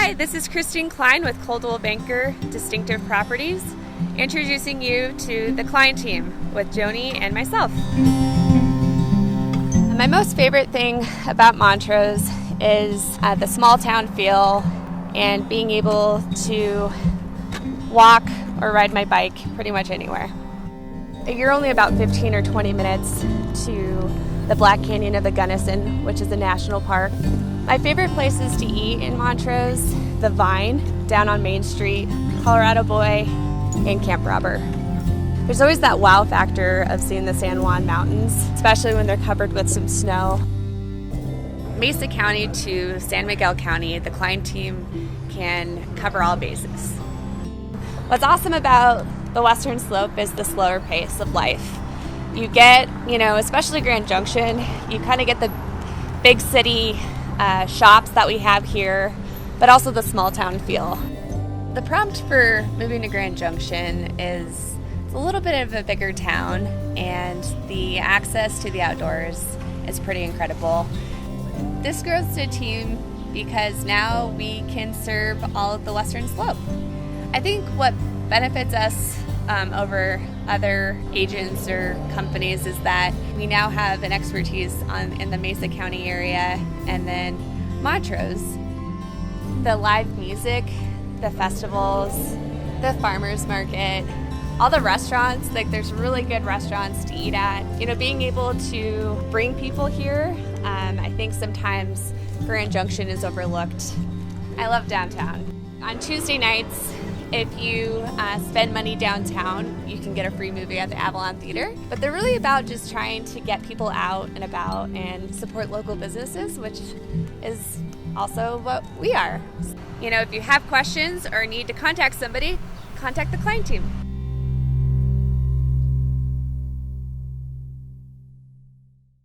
Hi, this is Christine Klein with Coldwell Banker Distinctive Properties, introducing you to the Klein team with Joni and myself. My most favorite thing about Montrose is the small town feel and being able to walk or ride my bike pretty much anywhere. You're only about 15 or 20 minutes to the Black Canyon of the Gunnison, which is a national park. My favorite places to eat in Montrose, the Vine down on Main Street, Colorado Boy, and Camp Robber. There's always that wow factor of seeing the San Juan Mountains, especially when they're covered with some snow. Mesa County to San Miguel County, the Klein team can cover all bases. What's awesome about the Western Slope is the slower pace of life. You get, especially Grand Junction, you kind of get the big city shops that we have here, but also the small town feel. The prompt for moving to Grand Junction is it's a little bit of a bigger town, and the access to the outdoors is pretty incredible. This grows to a team because now we can serve all of the Western Slope. I think what benefits us over other agents or companies is that we now have an expertise in the Mesa County area, and then Montrose. The live music, the festivals, the farmers market, all the restaurants, there's really good restaurants to eat at. Being able to bring people here, I think sometimes Grand Junction is overlooked. I love downtown. On Tuesday nights, if you spend money downtown, you can get a free movie at the Avalon Theater. But they're really about just trying to get people out and about and support local businesses, which is also what we are. If you have questions or need to contact somebody, contact the Klein team.